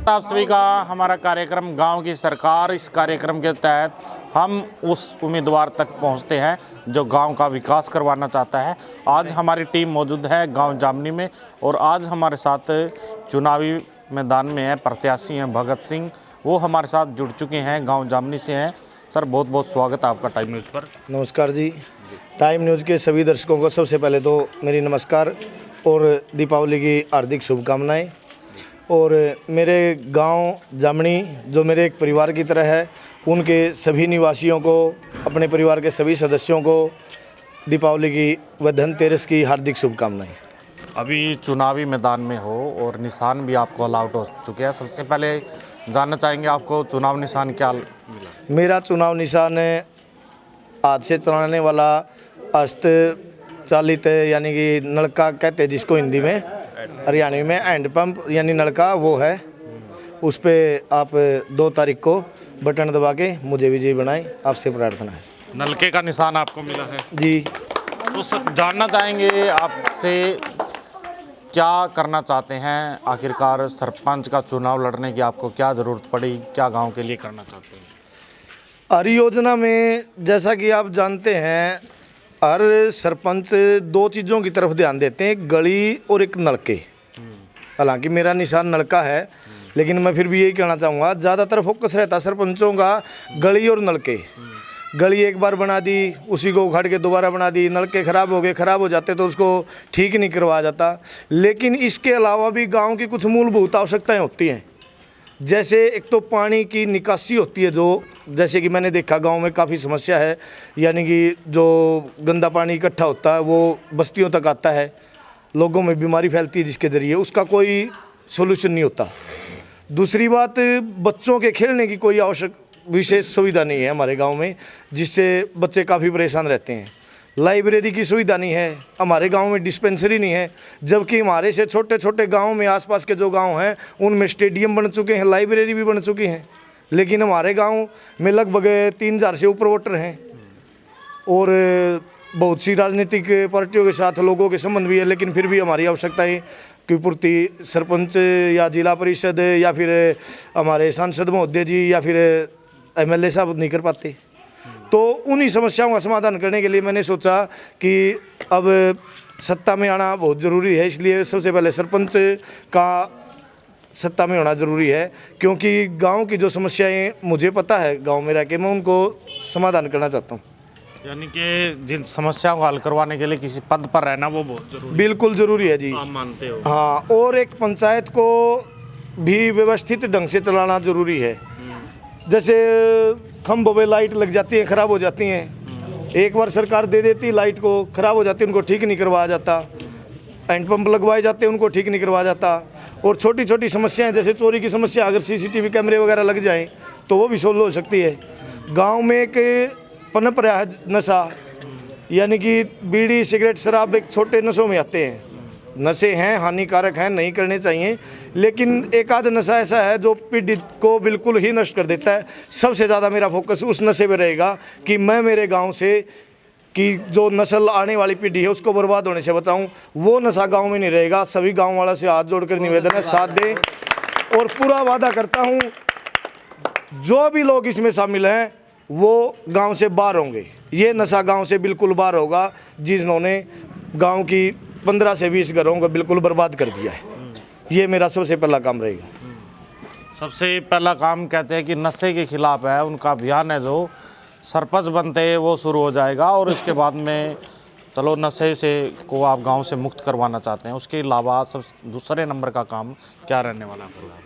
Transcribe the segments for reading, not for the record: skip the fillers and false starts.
आप सभी का हमारा कार्यक्रम गांव की सरकार। इस कार्यक्रम के तहत हम उस उम्मीदवार तक पहुंचते हैं जो गांव का विकास करवाना चाहता है। आज हमारी टीम मौजूद है गांव जामनी में और आज हमारे साथ चुनावी मैदान में है प्रत्याशी हैं भगत सिंह। वो हमारे साथ जुड़ चुके हैं, गांव जामनी से हैं। सर बहुत बहुत स्वागत है आपका टाइम न्यूज़ पर। नमस्कार जी। टाइम न्यूज़ के सभी दर्शकों को सबसे पहले तो मेरी नमस्कार और दीपावली की हार्दिक शुभकामनाएं। और मेरे गांव जामनी जो मेरे एक परिवार की तरह है, उनके सभी निवासियों को, अपने परिवार के सभी सदस्यों को दीपावली की व धनतेरस की हार्दिक शुभकामनाएं। अभी चुनावी मैदान में हो और निशान भी आपको अलाउट हो चुके हैं। सबसे पहले जानना चाहेंगे आपको चुनाव निशान क्या मिला? मेरा चुनाव निशान हाथ से चलाने वाला हस्त चालित यानी कि नलका कहते हैं जिसको हिंदी में, हरियाणवी में हैंडपम्प यानी नलका, वो है। उस पर आप 2 तारीख को बटन दबा के मुझे विजयी बनाएं, आपसे प्रार्थना है। नलके का निशान आपको मिला है जी। तो सब जानना चाहेंगे आपसे क्या करना चाहते हैं, आखिरकार सरपंच का चुनाव लड़ने की आपको क्या ज़रूरत पड़ी, क्या गांव के लिए करना चाहते हैं? हर योजना में जैसा कि आप जानते हैं, हर सरपंच 2 चीज़ों की तरफ ध्यान देते हैं, एक गली और एक नलके। हालांकि मेरा निशान नलका है, लेकिन मैं फिर भी यही कहना चाहूँगा, ज़्यादातर फोकस रहता सरपंचों का गली और नलके। गली एक बार बना दी, उसी को उखाड़ के दोबारा बना दी, नलके ख़राब हो गए, ख़राब हो जाते तो उसको ठीक नहीं करवाया जाता। लेकिन इसके अलावा भी गांव की कुछ मूलभूत आवश्यकताएं होती हैं। जैसे एक तो पानी की निकासी होती है, जो जैसे कि मैंने देखा गांव में काफ़ी समस्या है, यानी कि जो गंदा पानी इकट्ठा होता है वो बस्तियों तक आता है, लोगों में बीमारी फैलती है, जिसके ज़रिए उसका कोई सोल्यूशन नहीं होता। दूसरी बात, बच्चों के खेलने की कोई आवश्यक विशेष सुविधा नहीं है हमारे गांव में, जिससे बच्चे काफ़ी परेशान रहते हैं। लाइब्रेरी की सुविधा नहीं है हमारे गांव में, डिस्पेंसरी नहीं है, जबकि हमारे से छोटे छोटे गांव में, आसपास के जो गांव हैं उनमें स्टेडियम बन चुके हैं, लाइब्रेरी भी बन चुकी हैं। लेकिन हमारे गांव में लगभग 3000 से ऊपर वोटर हैं और बहुत सी राजनीतिक पार्टियों के साथ लोगों के संबंध भी है, लेकिन फिर भी हमारी आवश्यकताएं की पूर्ति सरपंच या जिला परिषद या फिर हमारे सांसद महोदय जी या फिर MLA साहब नहीं कर पाते। तो उन्हीं समस्याओं का समाधान करने के लिए मैंने सोचा कि अब सत्ता में आना बहुत ज़रूरी है, इसलिए सबसे पहले सरपंच का सत्ता में होना ज़रूरी है, क्योंकि गांव की जो समस्याएं मुझे पता है, गांव में रह के मैं उनको समाधान करना चाहता हूं। यानी कि जिन समस्याओं को हल करवाने के लिए किसी पद पर रहना वो बहुत जरूरी, बिल्कुल ज़रूरी है जी। आप मानते हो? हाँ। और एक पंचायत को भी व्यवस्थित ढंग से चलाना ज़रूरी है। जैसे खंभों पे लाइट लग जाती है, ख़राब हो जाती हैं, एक बार सरकार दे देती लाइट को, ख़राब हो जाती है, उनको ठीक नहीं करवाया जाता। हैंडपम्प लगवाए जाते हैं, उनको ठीक नहीं करवाया जाता। और छोटी छोटी समस्याएं जैसे चोरी की समस्या, अगर CCTV कैमरे वगैरह लग जाएं तो वो भी सोल्व हो सकती है। गांव में एक पनप रहा है नशा, यानी कि बीड़ी सिगरेट शराब एक छोटे नशों में आते हैं। नशे हैं, हानिकारक हैं, नहीं करने चाहिए, लेकिन एक आध नशा ऐसा है जो पीड़ित को बिल्कुल ही नष्ट कर देता है। सबसे ज़्यादा मेरा फोकस उस नशे पे रहेगा कि मैं मेरे गांव से कि जो नस्ल आने वाली पीढ़ी है उसको बर्बाद होने से बचाऊं। वो नशा गांव में नहीं रहेगा। सभी गांव वालों से हाथ जोड़कर निवेदन है, साथ दें। और पूरा वादा करता हूं, जो भी लोग इसमें शामिल हैं वो गांव से बाहर होंगे। ये नशा गांव से बिल्कुल बाहर होगा, जिन्होंने गांव की 15 से 20 घरों को बिल्कुल बर्बाद कर दिया है। ये मेरा सबसे पहला काम रहेगा। सबसे पहला काम कहते हैं कि नशे के खिलाफ है, उनका अभियान है जो सरपंच बनते हैं वो शुरू हो जाएगा। और इसके बाद में चलो नशे से को आप गांव से मुक्त करवाना चाहते हैं, उसके अलावा सब दूसरे नंबर का काम क्या रहने वाला है?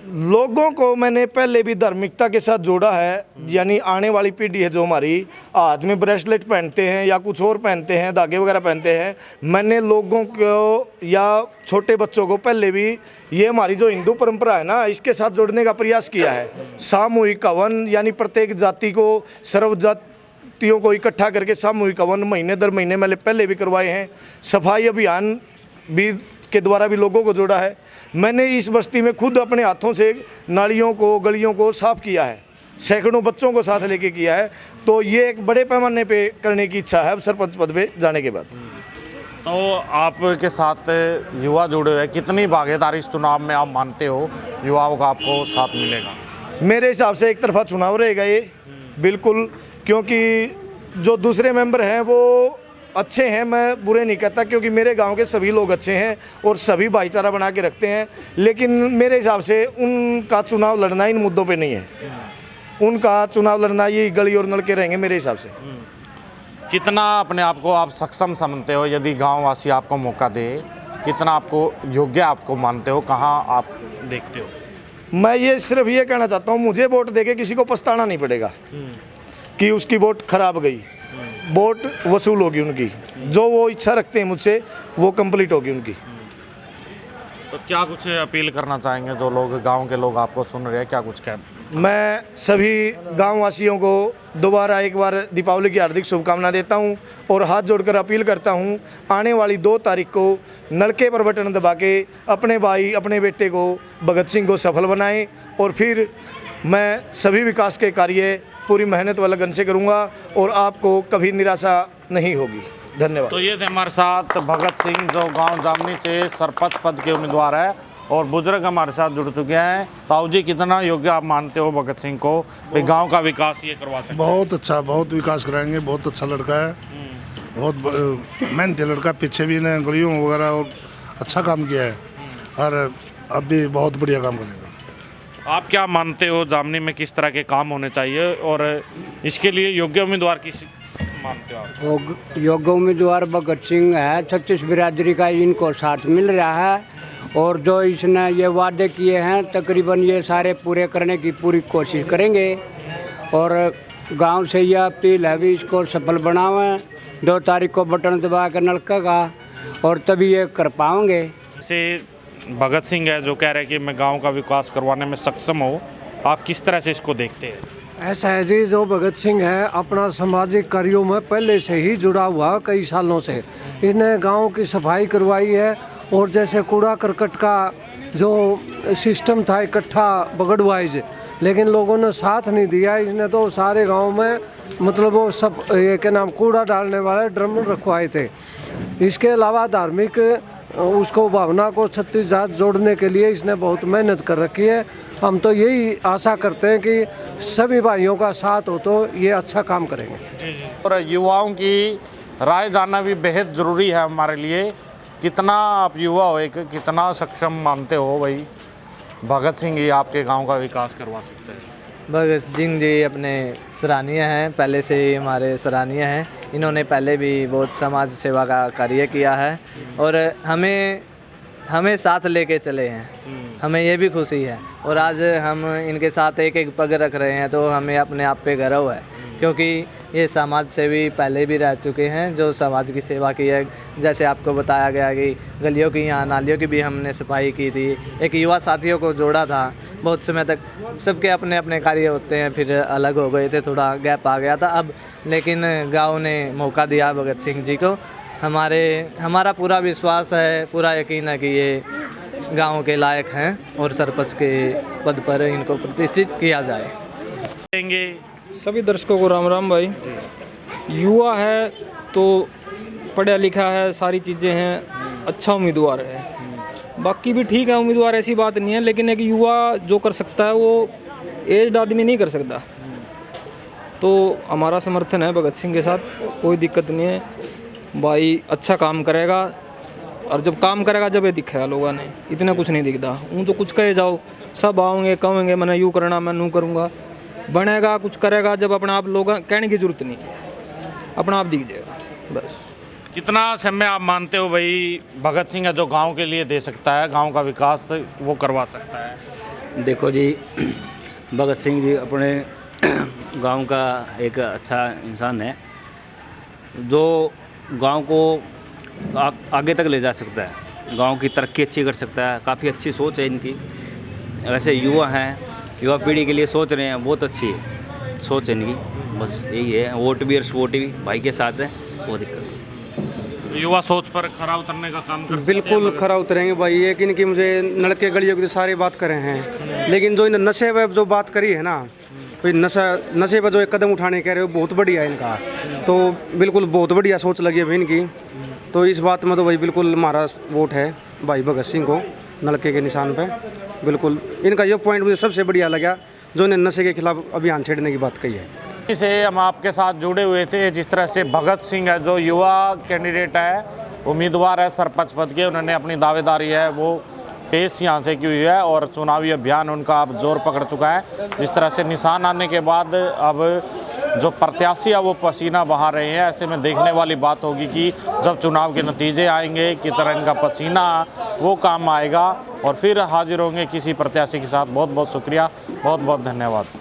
लोगों को मैंने पहले भी धार्मिकता के साथ जोड़ा है, यानी आने वाली पीढ़ी है जो हमारी हाथ में ब्रेसलेट पहनते हैं या कुछ और पहनते हैं, धागे वगैरह पहनते हैं। मैंने लोगों को या छोटे बच्चों को पहले भी ये हमारी जो हिंदू परंपरा है ना, इसके साथ जोड़ने का प्रयास किया है। सामूहिक हवन, यानी प्रत्येक जाति को, सर्व जातियों को इकट्ठा करके सामूहिक हवन महीने दर महीने मैंने पहले भी करवाए हैं। सफाई अभियान भी के द्वारा भी लोगों को जोड़ा है। मैंने इस बस्ती में खुद अपने हाथों से नालियों को, गलियों को साफ़ किया है, सैकड़ों बच्चों को साथ लेके किया है। तो ये एक बड़े पैमाने पे करने की इच्छा है अब सरपंच पद पे जाने के बाद। तो आपके साथ युवा जुड़े हुए हैं, कितनी भागीदारी इस चुनाव में आप मानते हो युवाओं का आपको साथ मिलेगा? मेरे हिसाब से एक तरफा चुनाव रहेगा ये, बिल्कुल, क्योंकि जो दूसरे मेंबर हैं वो अच्छे हैं, मैं बुरे नहीं कहता, क्योंकि मेरे गांव के सभी लोग अच्छे हैं और सभी भाईचारा बना के रखते हैं। लेकिन मेरे हिसाब से उनका चुनाव लड़ना इन मुद्दों पे नहीं है, उनका चुनाव लड़ना ये गली और नलके रहेंगे मेरे हिसाब से। कितना अपने आप को आप सक्षम समझते हो, यदि गांववासी आपको मौका दे, कितना आपको योग्य आपको मानते हो, कहाँ आप देखते हो? मैं ये सिर्फ ये कहना चाहता हूँ, मुझे वोट देके किसी को पछताना नहीं पड़ेगा कि उसकी वोट खराब गई, वोट वसूल होगी उनकी, जो वो इच्छा रखते हैं मुझसे वो कंप्लीट होगी उनकी। तो क्या कुछ अपील करना चाहेंगे जो लोग, गांव के लोग आपको सुन रहे हैं, क्या कुछ कह? मैं सभी गांव वासियों को दोबारा एक बार दीपावली की हार्दिक शुभकामना देता हूं और हाथ जोड़कर अपील करता हूं, आने वाली 2 तारीख को नलके पर बटन दबा के अपने भाई अपने बेटे को भगत सिंह को सफल बनाएं और फिर मैं सभी विकास के कार्य पूरी मेहनत व लगन से करूंगा और आपको कभी निराशा नहीं होगी। धन्यवाद। तो ये थे हमारे साथ भगत सिंह, जो गांव जामनी से सरपंच पद के उम्मीदवार है, और बुजुर्ग हमारे साथ जुड़ चुके हैं। ताऊ जी, कितना योग्य आप मानते हो भगत सिंह को, भाई गांव का विकास ये करवा सकते? बहुत अच्छा, बहुत विकास कराएंगे, बहुत अच्छा लड़का है, बहुत मेहनती लड़का, पीछे भी ने गलियों वगैरह और अच्छा काम किया है और अब भी बहुत बढ़िया काम करेगा। आप क्या मानते हो जामनी में किस तरह के काम होने चाहिए और इसके लिए योग्य उम्मीदवार किस मानते हो आप? योग्य उम्मीदवार भगत सिंह है, 36 बिरादरी का इनको साथ मिल रहा है और जो इसने ये वादे किए हैं तकरीबन ये सारे पूरे करने की पूरी कोशिश करेंगे और गांव से यह अपील है भी इसको सफल बनावें, 2 तारीख को बटन दबा कर नलका का, और तभी ये कर पाएंगे। जैसे भगत सिंह है जो कह रहे हैं कि मैं गांव का विकास करवाने में सक्षम हूँ, आप किस तरह से इसको देखते हैं? ऐसा है जी, जो भगत सिंह है अपना सामाजिक कार्यों में पहले से ही जुड़ा हुआ, कई सालों से इसने गांव की सफाई करवाई है और जैसे कूड़ा करकट का जो सिस्टम था इकट्ठा बगड़वाइज, लेकिन लोगों ने साथ नहीं दिया। इसने तो सारे गांव में मतलब वो सब ये क्या नाम कूड़ा डालने वाले ड्रम रखवाए थे। इसके अलावा धार्मिक उसको भावना को 36 जात जोड़ने के लिए इसने बहुत मेहनत कर रखी है। हम तो यही आशा करते हैं कि सभी भाइयों का साथ हो तो ये अच्छा काम करेंगे। और युवाओं की राय जानना भी बेहद ज़रूरी है हमारे लिए। कितना आप युवा हो, एक कितना सक्षम मानते हो भाई भगत सिंह ही आपके गांव का विकास करवा सकते हैं? भगत सिंह जी अपने सराहनीय हैं, पहले से ही हमारे सराहनीय हैं। इन्होंने पहले भी बहुत समाज सेवा का कार्य किया है और हमें साथ लेके चले हैं, हमें ये भी खुशी है। और आज हम इनके साथ एक एक पग रख रहे हैं तो हमें अपने आप पे गर्व है, क्योंकि ये समाज सेवी पहले भी रह चुके हैं जो समाज की सेवा की है। जैसे आपको बताया गया कि गलियों की, यहाँ नालियों की भी हमने सफाई की थी, एक युवा साथियों को जोड़ा था। बहुत समय तक सबके अपने अपने कार्य होते हैं, फिर अलग हो गए थे, थोड़ा गैप आ गया था अब, लेकिन गांव ने मौका दिया भगत सिंह जी को। हमारा पूरा विश्वास है, पूरा यकीन है कि ये गांव के लायक हैं और सरपंच के पद पर इनको प्रतिष्ठित किया जाए। सभी दर्शकों को राम राम भाई। युवा है तो पढ़ा लिखा है, सारी चीज़ें हैं, अच्छा उम्मीदवार है। बाकी भी ठीक है, उम्मीदवार ऐसी बात नहीं है, लेकिन एक युवा जो कर सकता है वो एज्ड आदमी नहीं कर सकता। तो हमारा समर्थन है भगत सिंह के साथ, कोई दिक्कत नहीं है भाई। अच्छा काम करेगा और जब काम करेगा जब ये दिखेगा लोगों ने, इतना कुछ नहीं दिखता। तो कुछ कहे जाओ, सब आओगे कहेंगे मैंने यूँ करना, मैं नू करूँगा। बनेगा कुछ करेगा जब अपना आप, लोग कहने की जरूरत नहीं है, अपना आप दिख जाएगा बस। कितना समय आप मानते हो भाई भगत सिंह है जो गांव के लिए दे सकता है, गांव का विकास वो करवा सकता है? देखो जी, भगत सिंह जी अपने गांव का एक अच्छा इंसान है जो गांव को आगे तक ले जा सकता है, गांव की तरक्की अच्छी कर सकता है। काफ़ी अच्छी सोच है इनकी। वैसे युवा हैं, युवा पीढ़ी के लिए सोच रहे हैं, बहुत अच्छी है सोच है इनकी। बस यही है, वोट भी और सपोर्ट भी भाई के साथ है, वो दिक्कत है। युवा सोच पर खरा उतरने का काम कर सकते हैं? बिल्कुल खरा उतरेंगे भाई। ये कि इनकी मुझे नलके गलियों की तो सारी बात करे हैं, लेकिन जो इन नशे पर जो बात करी है ना, कोई नशे पर जो एक कदम उठाने कह रहे हो बहुत बढ़िया है इनका। तो बिल्कुल बहुत बढ़िया सोच लगी है इनकी। तो इस बात में तो भाई बिल्कुल हमारा वोट है भाई भगत सिंह को नलके के निशान पे। बिल्कुल इनका ये पॉइंट मुझे सबसे बढ़िया लगा जो इन्हें नशे के खिलाफ अभियान छेड़ने की बात कही है। इसे हम आपके साथ जुड़े हुए थे। जिस तरह से भगत सिंह है जो युवा कैंडिडेट है, उम्मीदवार है सरपंच पद के, उन्होंने अपनी दावेदारी है वो पेश यहाँ से की हुई है और चुनावी अभियान उनका अब जोर पकड़ चुका है। जिस तरह से निशान आने के बाद अब जो प्रत्याशी है वो पसीना बहा रहे हैं। ऐसे में देखने वाली बात होगी कि जब चुनाव के नतीजे आएंगे किस तरह इनका पसीना वो काम आएगा और फिर हाजिर होंगे किसी प्रत्याशी के साथ। बहुत बहुत शुक्रिया, बहुत बहुत धन्यवाद।